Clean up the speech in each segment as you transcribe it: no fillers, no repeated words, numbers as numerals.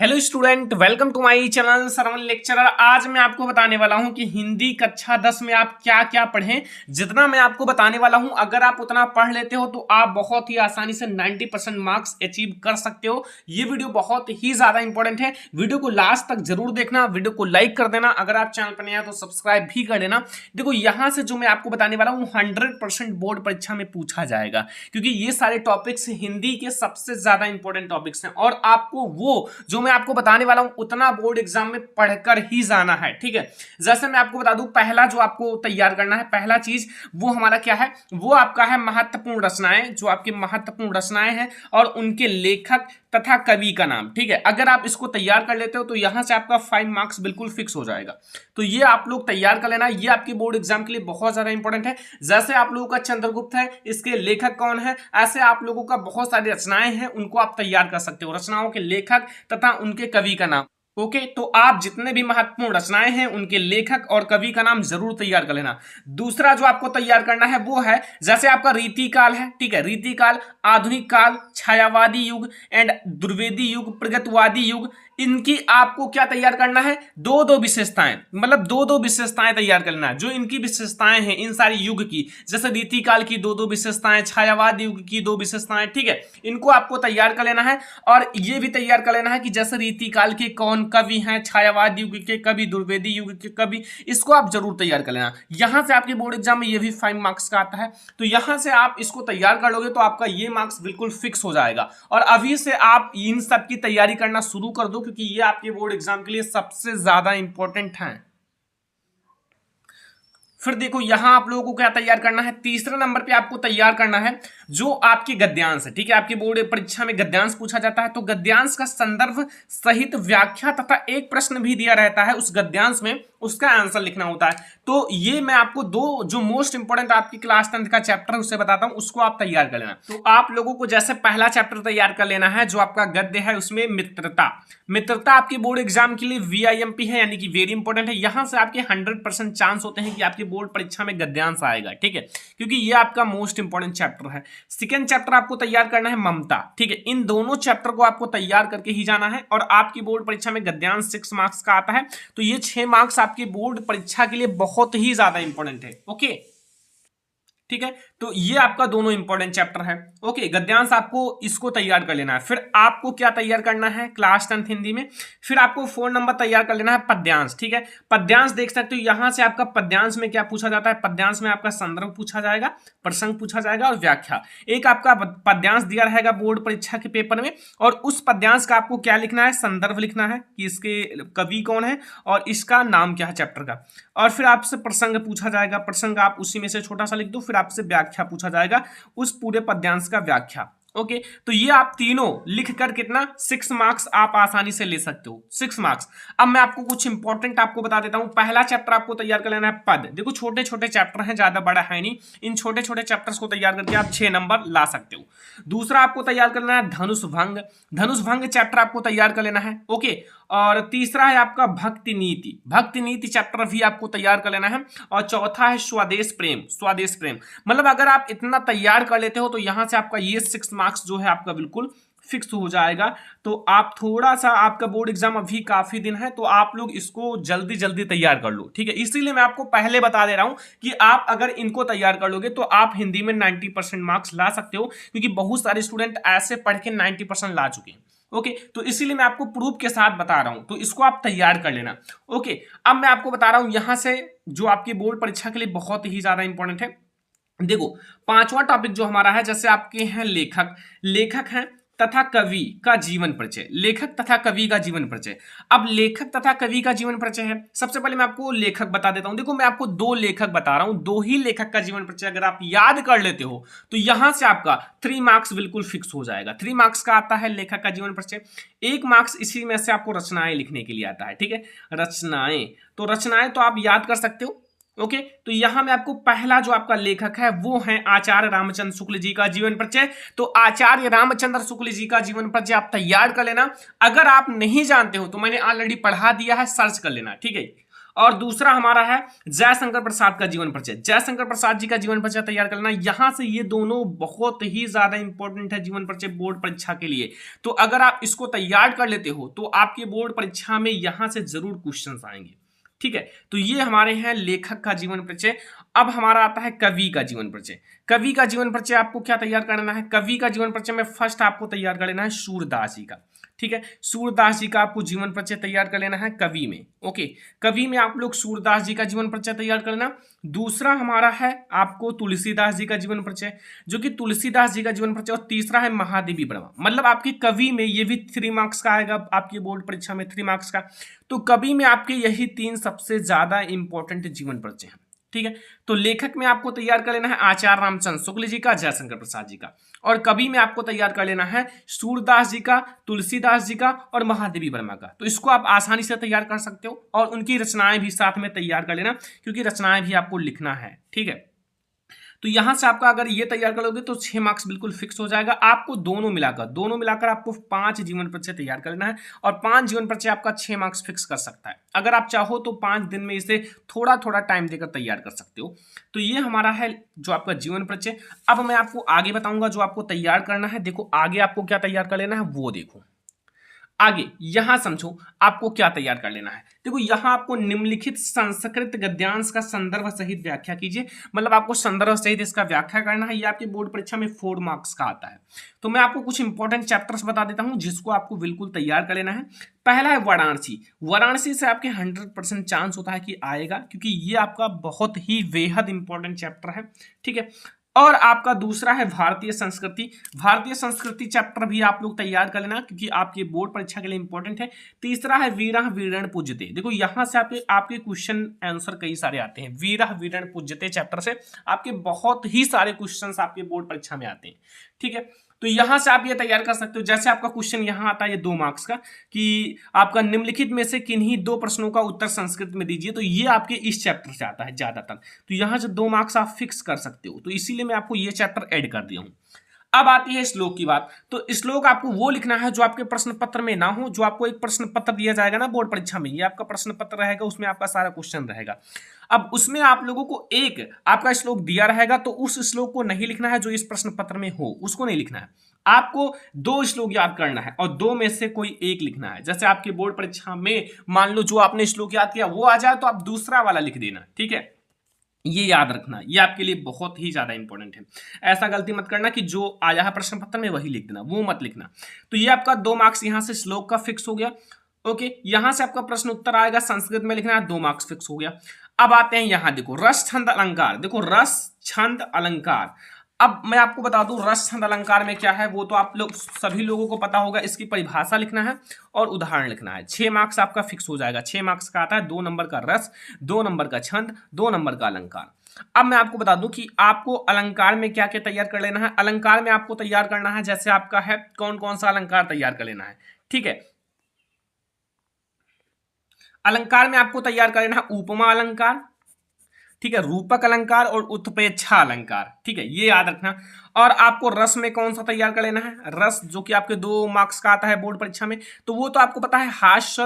Hello student, welcome to my channel Saravan lecturer. आज मैं आपको बताने वाला हूं कि हिंदी कक्षा 10 में आप क्या क्या पढ़ें। जितना मैं आपको बताने वाला हूं, अगर आप उतना पढ़ लेते हो तो आप बहुत ही आसानी से 90% मार्क्स अचीव कर सकते हो। ये वीडियो बहुत ही ज्यादा इंपॉर्टेंट है। वीडियो को लास्ट तक जरूर देखना, वीडियो को लाइक कर देना, अगर आप चैनल पर नए हैं तो सब्सक्राइब भी कर देना। देखो, यहां से जो मैं आपको बताने वाला हूं 100% बोर्ड परीक्षा में पूछा जाएगा, क्योंकि ये सारे टॉपिक्स हिंदी के सबसे ज्यादा इंपॉर्टेंट टॉपिक्स हैं और आपको वो जो मैं आपको बताने वाला हूं उतना बोर्ड एग्जाम में पढ़कर ही जाना है। ठीक है, जैसे मैं आपको बता दूं, पहला जो आपको तैयार करना है, पहला चीज वो हमारा क्या है, वो आपका है महत्वपूर्ण रचनाएं। जो आपकी महत्वपूर्ण रचनाएं हैं और उनके लेखक तथा कवि का नाम। ठीक है, अगर आप इसको तैयार कर लेते हो तो यहां से आपका 5 मार्क्स बिल्कुल फिक्स हो जाएगा। तो ये आप लोग तैयार कर लेना, ये आपके बोर्ड एग्जाम के लिए बहुत ज्यादा इंपॉर्टेंट है। जैसे आप लोगों का चंद्रगुप्त है, इसके लेखक कौन है, ऐसे आप लोगों का बहुत सारी रचनाएं हैं, उनको आप तैयार कर सकते हो, रचनाओं के लेखक तथा उनके कवि का नाम। ओके, तो आप जितने भी महत्वपूर्ण रचनाएं हैं उनके लेखक और कवि का नाम जरूर तैयार कर लेना। दूसरा जो आपको तैयार करना है वो है, जैसे आपका रीतिकाल है, ठीक है, रीतिकाल, आधुनिक काल, छायावादी युग एंड द्विवेदी युग, प्रगतवादी युग, इनकी आपको क्या तैयार करना है, दो दो विशेषताएं, मतलब दो दो विशेषताएं तैयार करना है। जो इनकी विशेषताएं हैं इन सारी युग की, जैसे रीतिकाल की दो दो विशेषताएं, छायावाद युग की दो विशेषताएं, ठीक है, इनको आपको तैयार कर लेना है। और ये भी तैयार कर लेना है कि जैसे रीतिकाल के कौन कवि हैं, छायावाद युग के कवि, द्विवेदी युग के कवि, इसको आप जरूर तैयार कर लेना। यहां से आपके बोर्ड एग्जाम में ये भी 5 मार्क्स का आता है, तो यहां से आप इसको तैयार कर लोगे तो आपका ये मार्क्स बिल्कुल फिक्स हो जाएगा। और अभी से आप इन सब की तैयारी करना शुरू कर दो, क्योंकि ये आपके बोर्ड एग्जाम के लिए सबसे ज्यादा इंपॉर्टेंट है। फिर देखो, यहां आप लोगों को क्या तैयार करना है, तीसरे नंबर पे आपको तैयार करना है जो आपकी गद्यांश है। ठीक है, आपकी बोर्ड परीक्षा में गद्यांश पूछा जाता है, तो गद्यांश का संदर्भ सहित व्याख्या तथा एक प्रश्न भी दिया रहता है उस गद्यांश में, उसका आंसर लिखना होता है। तो ये मैं आपको दो जो मोस्ट इंपॉर्टेंट आपकी क्लास 10 का चैप्टर है उससे बताता हूं, उसको आप तैयार कर लेना। तो आप लोगों को जैसे पहला चैप्टर तैयार कर लेना है, जो आपका गद्य है उसमें मित्रता। मित्रता आपके बोर्ड एग्जाम के लिए वीआईएमपी है, यानी कि वेरी इंपॉर्टेंट है। यहां से आपके 100% चांस होते हैं कि आपके बोर्ड परीक्षा में गद्यांश आएगा। ठीक है, क्योंकि ये आपका मोस्ट इंपॉर्टेंट चैप्टर है। सेकेंड चैप्टर आपको तैयार करना है ममता। ठीक है, इन दोनों चैप्टर को आपको तैयार करके ही जाना है। और आपकी बोर्ड परीक्षा में गद्यांश 6 मार्क्स का आता है, तो ये 6 मार्क्स आपकी बोर्ड परीक्षा के लिए बहुत ही ज्यादा इंपॉर्टेंट है। ओके, ठीक है, तो ये आपका दोनों इंपॉर्टेंट चैप्टर है। ओके, गद्यांश आपको इसको तैयार कर लेना है। फिर आपको क्या तैयार करना है क्लास 10 हिंदी में, फिर आपको 4 नंबर तैयार कर लेना है पद्यांश। ठीक है, पद्यांश देख सकते हो, यहां से आपका पद्यांश में क्या पूछा जाता है, पद्यांश में आपका संदर्भ पूछा जाएगा, प्रसंग पूछा जाएगा और व्याख्या। एक आपका पद्यांश दिया रहेगा बोर्ड परीक्षा के पेपर में, और उस पद्यांश का आपको क्या लिखना है, संदर्भ लिखना है कि इसके कवि कौन है और इसका नाम क्या है चैप्टर का। और फिर आपसे प्रसंग पूछा जाएगा, प्रसंग आप उसी में से छोटा सा लिख दो। फिर आपसे व्याख्या पूछा जाएगा, उस पूरे पद्यांश का व्याख्या। ओके, तो ये आप तीनों लिखकर कितना 6 मार्क्स आप आसानी से ले सकते हो, 6 मार्क्स। अब मैं आपको कुछ इंपॉर्टेंट आपको बता देता हूं। पहला चैप्टर आपको तैयार कर लेना है पद। देखो, छोटे छोटे चैप्टर हैं, ज्यादा बड़ा है नहीं। इन छोटे छोटे चैप्टर्स को तैयार करके आप 6 नंबर ला सकते हो। दूसरा आपको तैयार करना है धनुष भंग। धनुष भंग चैप्टर आपको तैयार कर लेना है। ओके, और तीसरा है आपका भक्ति नीति। भक्ति नीति चैप्टर भी आपको तैयार कर लेना है। और चौथा है स्वदेश प्रेम। स्वदेश प्रेम मतलब अगर आप इतना तैयार कर लेते हो तो यहां से आपका ये 6 मार्क्स जो है आपका बिल्कुल फिक्स हो जाएगा। तो आप थोड़ा सा, आपका बोर्ड एग्जाम अभी काफी दिन है, तो आप लोग इसको जल्दी जल्दी तैयार कर लो। ठीक है, इसीलिए मैं आपको पहले बता दे रहा हूं कि आप अगर इनको तैयार कर लोगे तो आप हिंदी में 90% मार्क्स ला सकते हो, क्योंकि बहुत सारे स्टूडेंट ऐसे पढ़ के 90% ला चुके हैं। ओके, तो इसीलिए मैं आपको प्रूफ के साथ बता रहा हूं, तो इसको आप तैयार कर लेना। ओके, अब मैं आपको बता रहा हूं यहां से जो आपकी बोर्ड परीक्षा के लिए बहुत ही ज्यादा इंपॉर्टेंट है। देखो, पांचवा टॉपिक जो हमारा है, जैसे आपके हैं लेखक। लेखक हैं तथा कवि का जीवन परिचय। लेखक तथा कवि का जीवन परिचय। अब लेखक तथा कवि का जीवन परिचय है, सबसे पहले मैं आपको लेखक बता देता हूं। देखो, मैं आपको 2 लेखक बता रहा हूं, 2 ही लेखक का जीवन परिचय अगर आप याद कर लेते हो तो यहां से आपका 3 मार्क्स बिल्कुल फिक्स हो जाएगा। 3 मार्क्स का आता है लेखक का जीवन परिचय। 1 मार्क्स इसी में से आपको रचनाएं लिखने के लिए आता है। ठीक है, रचनाएं, तो रचनाएं तो आप याद कर सकते हो। ओके, तो यहां में आपको पहला जो आपका लेखक है वो है आचार्य रामचंद्र शुक्ल जी का जीवन परिचय। तो आचार्य रामचंद्र शुक्ल जी का जीवन परिचय आप तैयार कर लेना। अगर आप नहीं जानते हो तो मैंने ऑलरेडी पढ़ा दिया है, सर्च कर लेना। ठीक है, और दूसरा हमारा है जयशंकर प्रसाद का जीवन परिचय। जयशंकर प्रसाद जी का जीवन परिचय तैयार करना, यहां से ये दोनों बहुत ही ज्यादा इंपॉर्टेंट है जीवन परिचय बोर्ड परीक्षा के लिए। तो अगर आप इसको तैयार कर लेते हो तो आपके बोर्ड परीक्षा में यहां से जरूर क्वेश्चन आएंगे। ठीक है, तो ये हमारे हैं लेखक का जीवन परिचय। अब हमारा आता है कवि का जीवन परिचय। कवि का जीवन परिचय आपको क्या तैयार करना है? कवि का जीवन परिचय में फर्स्ट आपको तैयार कर लेना है सूरदास जी का। ठीक है, सूरदास जी का आपको जीवन परिचय तैयार कर लेना है कवि में। ओके, कवि में आप लोग सूरदास जी का जीवन परिचय तैयार कर लेना। दूसरा हमारा है आपको तुलसीदास जी का जीवन परिचय, जो कि तुलसीदास जी का जीवन परिचय। और तीसरा है महादेवी वर्मा। मतलब आपकी कवि में ये भी 3 मार्क्स का आएगा, आपकी बोर्ड परीक्षा में 3 मार्क्स का। तो कवि में आपके यही 3 सबसे ज्यादा इंपॉर्टेंट जीवन परिचय हैं। ठीक है, तो लेखक में आपको तैयार कर लेना है आचार्य रामचंद्र शुक्ल जी का, जयशंकर प्रसाद जी का। और कवि में आपको तैयार कर लेना है सूरदास जी का, तुलसीदास जी का और महादेवी वर्मा का। तो इसको आप आसानी से तैयार कर सकते हो और उनकी रचनाएं भी साथ में तैयार कर लेना, क्योंकि रचनाएं भी आपको लिखना है। ठीक है, तो यहां से आपका अगर ये तैयार करोगे तो 6 मार्क्स बिल्कुल फिक्स हो जाएगा। आपको दोनों मिलाकर आपको 5 जीवन परिचय तैयार करना है और 5 जीवन परिचय आपका 6 मार्क्स फिक्स कर सकता है। अगर आप चाहो तो 5 दिन में इसे थोड़ा थोड़ा टाइम देकर तैयार कर सकते हो। तो ये हमारा है जो आपका जीवन परिचय। अब मैं आपको आगे बताऊंगा जो आपको तैयार करना है। देखो आगे आपको क्या तैयार कर लेना है वो देखो। आगे यहां समझो आपको क्या तैयार कर लेना है। देखो यहां आपको निम्नलिखित संस्कृत गद्यांश का संदर्भ सहित व्याख्या कीजिए। मतलब आपको संदर्भ सहित इसका व्याख्या करना है। ये आपकी बोर्ड परीक्षा में 4 मार्क्स का आता है। तो मैं आपको कुछ इंपॉर्टेंट चैप्टर्स बता देता हूं जिसको आपको बिल्कुल तैयार कर लेना है। पहला है वाराणसी। वाराणसी से आपके 100% चांस होता है कि आएगा, क्योंकि ये आपका बहुत ही बेहद इंपॉर्टेंट चैप्टर है। ठीक है, और आपका दूसरा है भारतीय संस्कृति। भारतीय संस्कृति चैप्टर भी आप लोग तैयार कर लेना, क्योंकि आपके बोर्ड परीक्षा के लिए इंपॉर्टेंट है। तीसरा है वीरः वीरण पूज्यते। देखो यहां से आपके क्वेश्चन आंसर कई सारे आते हैं। वीरः वीरण पूज्यते चैप्टर से आपके बहुत ही सारे क्वेश्चंस आपके बोर्ड परीक्षा में आते हैं। ठीक है, तो यहां से आप ये तैयार कर सकते हो। जैसे आपका क्वेश्चन यहां आता है ये 2 मार्क्स का, कि आपका निम्नलिखित में से किन्हीं 2 प्रश्नों का उत्तर संस्कृत में दीजिए। तो ये आपके इस चैप्टर से आता है ज्यादातर। तो यहां से 2 मार्क्स आप फिक्स कर सकते हो। तो इसीलिए मैं आपको ये चैप्टर ऐड कर दिया हूं। अब आती है श्लोक की बात। तो श्लोक आपको वो लिखना है जो आपके प्रश्न पत्र में ना हो। जो आपको एक प्रश्न पत्र दिया जाएगा ना बोर्ड परीक्षा में, ये आपका प्रश्न पत्र रहेगा, उसमें आपका सारा क्वेश्चन रहेगा। अब उसमें आप लोगों को एक आपका श्लोक दिया रहेगा, तो उस श्लोक को नहीं लिखना है जो इस प्रश्न पत्र में हो, उसको नहीं लिखना है। आपको 2 श्लोक याद करना है और 2 में से कोई एक लिखना है। जैसे आपके बोर्ड परीक्षा में मान लो जो आपने श्लोक याद किया वो आ जाए तो आप दूसरा वाला लिख देना। ठीक है, ये याद रखना, ये आपके लिए बहुत ही ज्यादा इंपॉर्टेंट है। ऐसा गलती मत करना कि जो आया है प्रश्न पत्र में वही लिख देना, वो मत लिखना। तो ये आपका 2 मार्क्स यहां से श्लोक का फिक्स हो गया। ओके, यहां से आपका प्रश्न उत्तर आएगा, संस्कृत में लिखना है, 2 मार्क्स फिक्स हो गया। अब आते हैं यहां, देखो रस छंद अलंकार। देखो रस छंद अलंकार, अब मैं आपको बता दूं रस छंद अलंकार में क्या है, वो तो आप लोग सभी लोगों को पता होगा। इसकी परिभाषा लिखना है और उदाहरण लिखना है। 6 मार्क्स आपका फिक्स हो जाएगा। 6 मार्क्स का आता है 2 नंबर का रस, 2 नंबर का छंद, 2 नंबर का अलंकार। अब मैं आपको बता दूं कि आपको अलंकार में क्या क्या तैयार कर लेना है। अलंकार में आपको तैयार करना है, जैसे आपका है कौन कौन सा अलंकार तैयार कर लेना है। ठीक है, अलंकार में आपको तैयार कर लेना है उपमा अलंकार, ठीक है, रूपक अलंकार और उत्प्रेक्षा अलंकार। ठीक है, ये याद रखना। और आपको रस में कौन सा तैयार कर लेना है, रस जो कि आपके 2 मार्क्स का आता है बोर्ड परीक्षा में, तो वो तो आपको पता है हास्य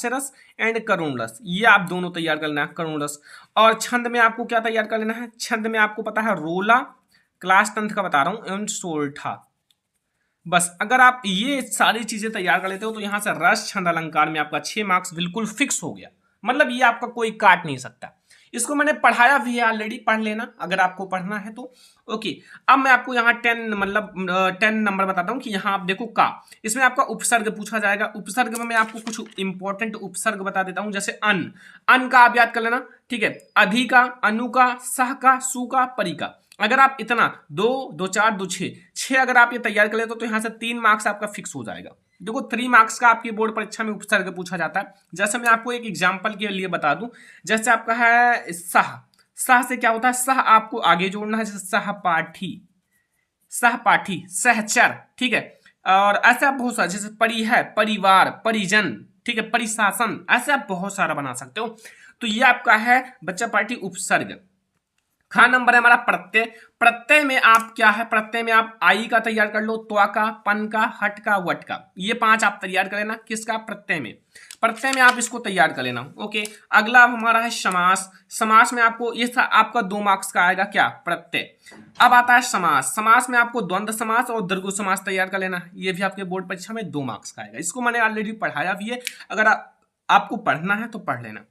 रस एंड करुण रस, ये आप दोनों तैयार कर लेना है, करुण रस। और छंद में आपको क्या तैयार कर लेना है, छंद में आपको पता है रोला, क्लास 10th का बता रहा हूं, एवं सोरठा। बस अगर आप ये सारी चीजें तैयार कर लेते हो तो यहां से रस छंद अलंकार में आपका 6 मार्क्स बिल्कुल फिक्स हो गया। मतलब ये आपका कोई काट नहीं सकता। इसको मैंने पढ़ाया भी है ऑलरेडी, पढ़ लेना अगर आपको पढ़ना है तो। ओके, अब मैं आपको यहाँ 10 नंबर बताता हूँ कि यहाँ आप देखो का, इसमें आपका उपसर्ग पूछा जाएगा। उपसर्ग में मैं आपको कुछ इंपॉर्टेंट उपसर्ग बता देता हूँ। जैसे अन का आप याद कर लेना। ठीक है, अधि का, अनु का, सह का, सु का, परि का। अगर आप इतना 2, 2, 4, 2, 6 अगर आप ये तैयार कर लेते हो तो यहाँ से 3 मार्क्स आपका फिक्स हो जाएगा। देखो 3 मार्क्स का आपकी बोर्ड परीक्षा में उपसर्ग पूछा जाता है। जैसे मैं आपको एक एग्जांपल के लिए बता दूं, जैसे आपका है सह से क्या होता है, सह आपको आगे जोड़ना है, जैसे सहपाठी, सहचर। ठीक है, और ऐसे आप बहुत सारे, जैसे परि है, परिवार, परिजन, ठीक है, परिशासन, ऐसे आप बहुत सारा बना सकते हो। तो ये आपका है बच्चा पार्टी उपसर्ग। खा नंबर है हमारा प्रत्यय। प्रत्यय में आप क्या है, प्रत्यय में आप आई का तैयार कर लो, त्वा का, पन का, हट का, वट का, ये 5 आप तैयार कर लेना। किसका, प्रत्यय में। प्रत्यय में आप इसको तैयार कर लेना। ओके, अगला हमारा है समास। समास में आपको ये आपका 2 मार्क्स का आएगा, क्या, प्रत्यय। अब आता है समास। समास में आपको द्वंद्व समास और दीर्घ समास तैयार कर लेना। ये भी आपके बोर्ड परीक्षा में 2 मार्क्स का आएगा। इसको मैंने ऑलरेडी पढ़ाया भी है, अगर आपको पढ़ना है तो पढ़ लेना।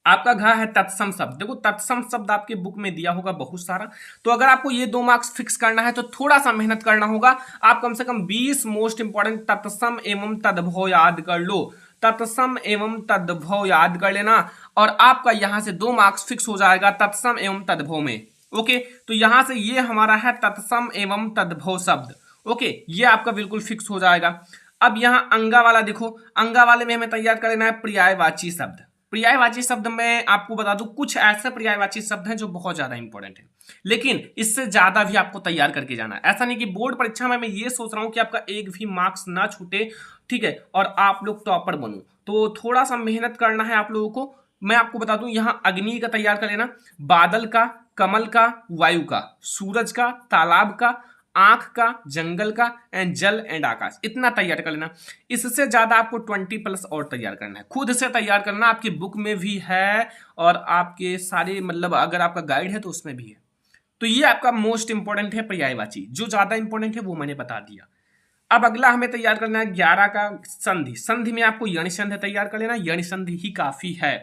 आपका घ है तत्सम शब्द। देखो तत्सम शब्द आपके बुक में दिया होगा बहुत सारा, तो अगर आपको ये 2 मार्क्स फिक्स करना है तो थोड़ा सा मेहनत करना होगा। आप कम से कम 20 मोस्ट इंपॉर्टेंट तत्सम एवं तद्भव याद कर लो। तत्सम एवं तद्भव याद कर लेना और आपका यहां से 2 मार्क्स फिक्स हो जाएगा तत्सम एवं तद्भव में। ओके, तो यहां से ये हमारा है तत्सम एवं तद्भव शब्द। ओके, ये आपका बिल्कुल फिक्स हो जाएगा। अब यहाँ अंगा वाला देखो, अंगा वाले में हमें तैयार कर लेना है पर्यायवाची शब्द। पर्यायवाची शब्द में आपको बता दूं, कुछ ऐसे पर्यायवाची शब्द हैं जो बहुत ज्यादा इंपॉर्टेंट है, लेकिन इससे ज्यादा भी आपको तैयार करके जाना है। ऐसा नहीं कि बोर्ड परीक्षा में मैं ये सोच रहा हूं कि आपका एक भी मार्क्स ना छूटे, ठीक है, और आप लोग टॉपर बनो, तो थोड़ा सा मेहनत करना है आप लोगों को। मैं आपको बता दूं, यहाँ अग्नि का तैयार कर लेना, बादल का, कमल का, वायु का, सूरज का, तालाब का, आंख का, जंगल का, एंड जल एंड आकाश, इतना तैयार कर लेना। इससे ज्यादा आपको 20+ और तैयार करना है, खुद से तैयार करना। आपकी बुक में भी है और आपके सारे मतलब अगर आपका गाइड है तो उसमें भी है। तो ये आपका मोस्ट इंपॉर्टेंट है पर्यायवाची। जो ज्यादा इंपॉर्टेंट है वो मैंने बता दिया। अब अगला हमें तैयार करना है 11 का संधि। संधि में आपको यणि संधि तैयार कर लेना, यणि संधि ही काफी है।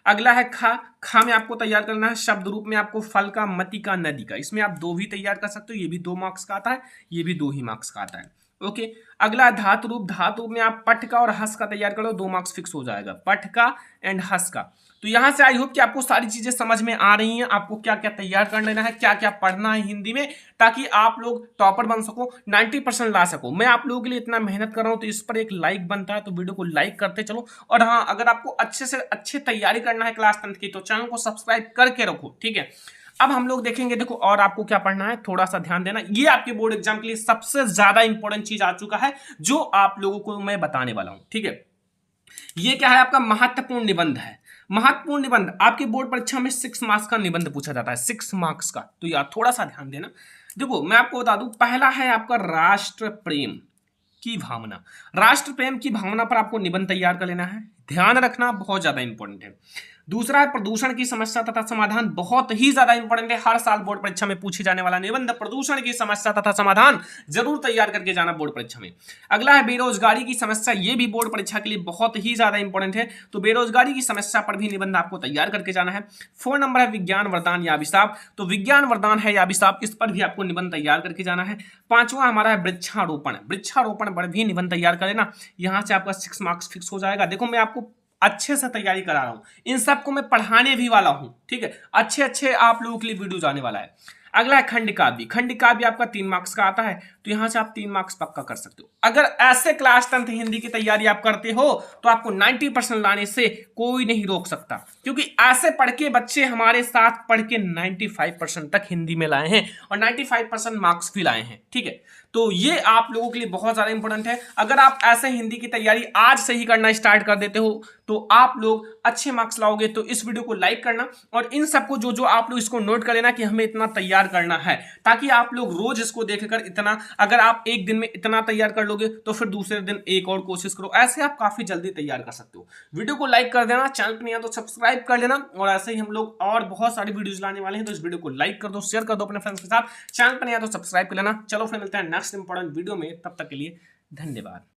अगला है खा। खा में आपको तैयार करना है शब्द रूप में आपको फल का, मति का, नदी का। इसमें आप 2 भी तैयार कर सकते हो, ये भी 2 मार्क्स का आता है, ये भी 2 ही मार्क्स का आता है। ओके, अगला धातु रूप। धातु रूप में आप पट का और हस का तैयार करो, 2 मार्क्स फिक्स हो जाएगा, पट का एंड हस का। तो यहां से आई होप कि आपको सारी चीजें समझ में आ रही हैं, आपको क्या क्या तैयार कर लेना है, क्या क्या पढ़ना है हिंदी में, ताकि आप लोग टॉपर बन सको, 90% ला सको। मैं आप लोगों के लिए इतना मेहनत कर रहा हूं तो इस पर एक लाइक बनता है, तो वीडियो को लाइक करते चलो। और हाँ, अगर आपको अच्छे से अच्छी तैयारी करना है क्लास 10 की तो चैनल को सब्सक्राइब करके रखो, ठीक है। अब हम लोग देखेंगे, देखो और आपको क्या पढ़ना है, थोड़ा सा ध्यान देना। ये आपके बोर्ड एग्जाम के लिए सबसे ज्यादा इंपॉर्टेंट चीज आ चुका है जो आप लोगों को मैं बताने वाला हूं, ठीक है। ये क्या है, आपका महत्वपूर्ण निबंध है। महत्वपूर्ण निबंध आपके बोर्ड परीक्षा में 6 मार्क्स का निबंध पूछा जाता है, 6 मार्क्स का। तो यार थोड़ा सा ध्यान देना। देखो मैं आपको बता दूं, पहला है आपका राष्ट्र प्रेम की भावना। राष्ट्र प्रेम की भावना पर आपको निबंध तैयार कर लेना है, ध्यान रखना, बहुत ज्यादा इंपॉर्टेंट है। दूसरा है प्रदूषण की समस्या तथा समाधान, बहुत ही ज्यादा इंपॉर्टेंट है, हर साल बोर्ड परीक्षा में पूछे जाने वाला निबंध। प्रदूषण की समस्या तथा समाधान जरूर तैयार करके जाना बोर्ड परीक्षा में। अगला है बेरोजगारी की समस्या, ये भी बोर्ड परीक्षा के लिए बहुत ही ज्यादा इंपॉर्टेंट है, तो बेरोजगारी की समस्या पर भी निबंध आपको तैयार करके जाना है। 4 नंबर है विज्ञान वरदान या अभिशाप, तो विज्ञान वरदान है या अभिशाप, इस पर भी आपको निबंध तैयार करके जाना है। 5वां हमारा है वृक्षारोपण। वृक्षारोपण पर भी निबंध तैयार कर लेना, यहां से आपका 6 मार्क्स फिक्स हो जाएगा। देखो मैं आपको अच्छे से तैयारी करा रहा हूं, इन सबको मैं पढ़ाने भी वाला हूं, ठीक है। अच्छे अच्छे आप लोगों के लिए वीडियो आने वाला है। अगला है खंड काव्य। खंड काव्य आपका 3 मार्क्स का आता है, तो यहां से आप 3 मार्क्स पक्का कर सकते हो। अगर ऐसे क्लास 10 हिंदी की तैयारी आप करते हो तो आपको 90% लाने से कोई नहीं रोक सकता, क्योंकि ऐसे पढ़ के बच्चे हमारे साथ पढ़ के 95% तक हिंदी में लाए हैं और 95% मार्क्स भी लाए हैं, ठीक है। तो ये आप लोगों के लिए बहुत ज्यादा इंपॉर्टेंट है। अगर आप ऐसे हिंदी की तैयारी आज से ही करना स्टार्ट कर देते हो तो आप लोग अच्छे मार्क्स लाओगे। तो इस वीडियो को लाइक करना और इन सबको जो जो आप लोग इसको नोट कर लेना कि हमें इतना तैयार करना है, ताकि आप लोग रोज इसको देखकर इतना, अगर आप एक दिन में इतना तैयार कर लोगे तो फिर दूसरे दिन एक और कोशिश करो, ऐसे आप काफी जल्दी तैयार कर सकते हो। वीडियो को लाइक कर देना, चैनल पर नहीं है तो सब्सक्राइब कर लेना, और ऐसे ही हम लोग और बहुत सारी वीडियोज लाने वाले हैं, तो इस वीडियो को लाइक कर दो, शेयर कर दो अपने फ्रेंड्स के साथ। चैनल पर नहीं है तो सब्सक्राइब कर लेना। चलो फिर मिलते हैं नेक्स्ट इंपॉर्टेंट वीडियो में, तब तक के लिए धन्यवाद।